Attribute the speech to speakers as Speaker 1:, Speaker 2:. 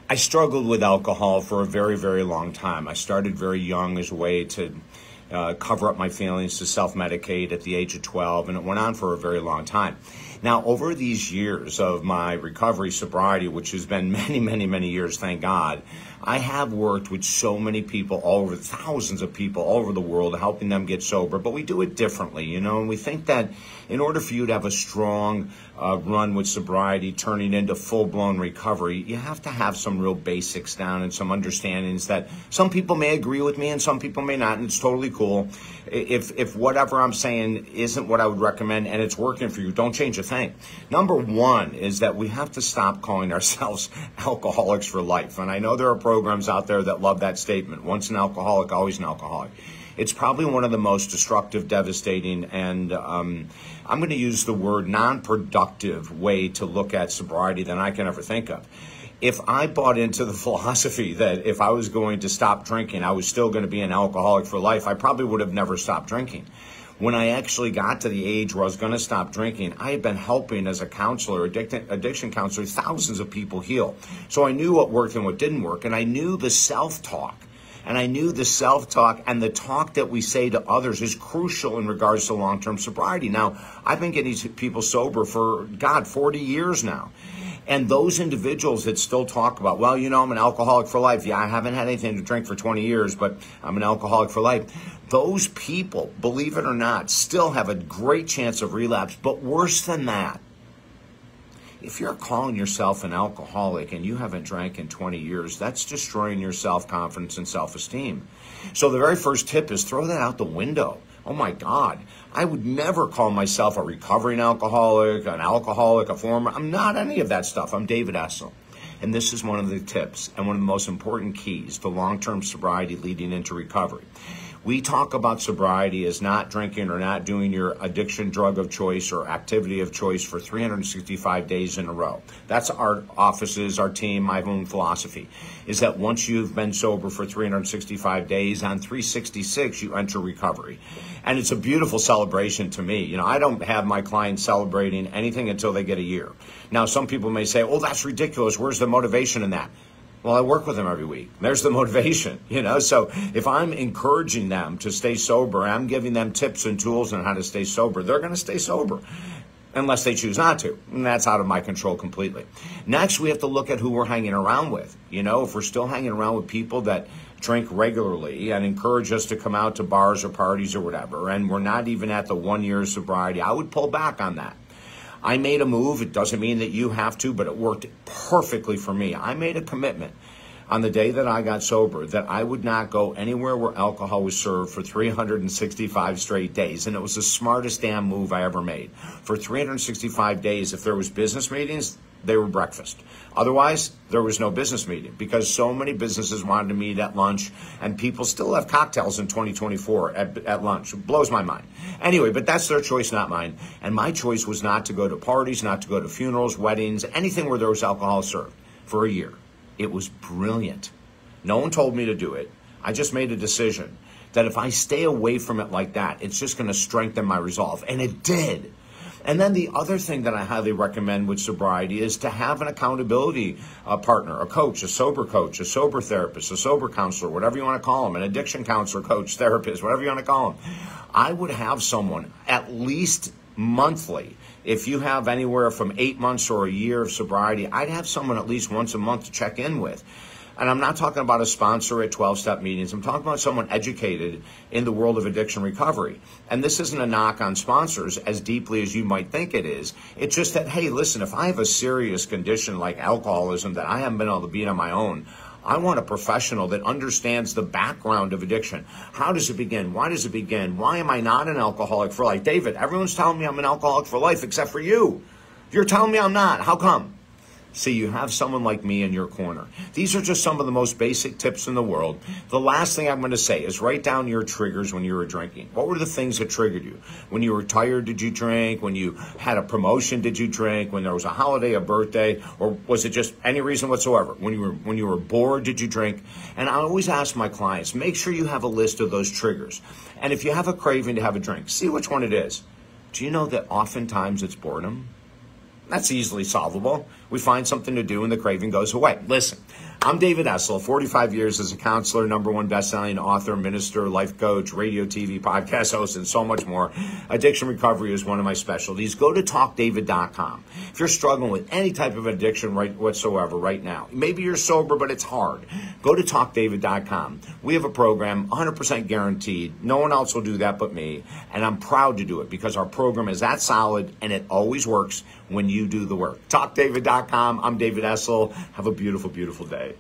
Speaker 1: I struggled with alcohol for a very, very long time. I started very young as a way to cover up my feelings, to self-medicate at the age of 12, and it went on for a very long time. Now, over these years of my recovery, sobriety, which has been many, many, many years, thank God, I have worked with so many people all over, thousands of people all over the world, helping them get sober, but we do it differently, you know, and we think that in order for you to have a strong run with sobriety, turning into full-blown recovery, you have to have some real basics down and some understandings that some people may agree with me and some people may not, and it's totally cool. If whatever I'm saying isn't what I would recommend and it's working for you, don't change a thing. Number one is that we have to stop calling ourselves alcoholics for life. And I know there are programs out there that love that statement. Once an alcoholic, always an alcoholic. It's probably one of the most destructive, devastating, and I'm going to use the word non-productive way to look at sobriety than I can ever think of. If I bought into the philosophy that if I was going to stop drinking, I was still going to be an alcoholic for life, I probably would have never stopped drinking. When I actually got to the age where I was going to stop drinking, I had been helping as a counselor, addiction counselor, thousands of people heal. So I knew what worked and what didn't work, and I knew the self-talk. And I knew the self-talk and the talk that we say to others is crucial in regards to long-term sobriety. Now, I've been getting people sober for, God, 40 years now. And those individuals that still talk about, well, you know, I'm an alcoholic for life. Yeah, I haven't had anything to drink for 20 years, but I'm an alcoholic for life. Those people, believe it or not, still have a great chance of relapse. But worse than that, if you're calling yourself an alcoholic and you haven't drank in 20 years, that's destroying your self-confidence and self-esteem. So the very first tip is throw that out the window. Oh my God, I would never call myself a recovering alcoholic, a former. I'm not any of that stuff. I'm David Essel. And this is one of the tips and one of the most important keys to long-term sobriety leading into recovery. We talk about sobriety as not drinking or not doing your addiction drug of choice or activity of choice for 365 days in a row. That's our offices, our team, my own philosophy, is that once you've been sober for 365 days, on 366, you enter recovery. And it's a beautiful celebration to me. You know, I don't have my clients celebrating anything until they get a year. Now, some people may say, oh, that's ridiculous. Where's the motivation in that? Well, I work with them every week. There's the motivation, you know. So if I'm encouraging them to stay sober, I'm giving them tips and tools on how to stay sober, they're going to stay sober unless they choose not to. And that's out of my control completely. Next, we have to look at who we're hanging around with. You know, if we're still hanging around with people that drink regularly and encourage us to come out to bars or parties or whatever, and we're not even at the 1 year of sobriety, I would pull back on that. I made a move. It doesn't mean that you have to, but it worked perfectly for me. I made a commitment on the day that I got sober that I would not go anywhere where alcohol was served for 365 straight days. And it was the smartest damn move I ever made. For 365 days, if there was business meetings, they were breakfast. Otherwise, there was no business meeting because so many businesses wanted to meet at lunch, and people still have cocktails in 2024 at lunch. It blows my mind. Anyway, but that's their choice, not mine. And my choice was not to go to parties, not to go to funerals, weddings, anything where there was alcohol served for a year. It was brilliant. No one told me to do it. I just made a decision that if I stay away from it like that, it's just going to strengthen my resolve. And it did. And then the other thing that I highly recommend with sobriety is to have an accountability partner, a coach, a sober therapist, a sober counselor, whatever you want to call them, an addiction counselor, coach, therapist, whatever you want to call them. I would have someone at least monthly. If you have anywhere from 8 months or a year of sobriety, I'd have someone at least once a month to check in with. And I'm not talking about a sponsor at 12-step meetings. I'm talking about someone educated in the world of addiction recovery. And this isn't a knock on sponsors as deeply as you might think it is. It's just that, hey, listen, if I have a serious condition like alcoholism that I haven't been able to beat on my own, I want a professional that understands the background of addiction. How does it begin? Why does it begin? Why am I not an alcoholic for life? David, everyone's telling me I'm an alcoholic for life except for you. You're telling me I'm not. How come? See, you have someone like me in your corner. These are just some of the most basic tips in the world. The last thing I'm going to say is write down your triggers when you were drinking. What were the things that triggered you? When you were tired, did you drink? When you had a promotion, did you drink? When there was a holiday, a birthday, or was it just any reason whatsoever? When you were bored, did you drink? And I always ask my clients, make sure you have a list of those triggers. And if you have a craving to have a drink, see which one it is. Do you know that oftentimes it's boredom? That's easily solvable. We find something to do and the craving goes away. Listen, I'm David Essel, 45 years as a counselor, #1 best-selling author, minister, life coach, radio, TV, podcast host, and so much more. Addiction recovery is one of my specialties. Go to talkdavid.com. If you're struggling with any type of addiction whatsoever right now, maybe you're sober, but it's hard, go to talkdavid.com. We have a program, 100% guaranteed. No one else will do that but me, and I'm proud to do it because our program is that solid, and it always works when you do the work. Talkdavid.com. I'm David Essel. Have a beautiful, beautiful day.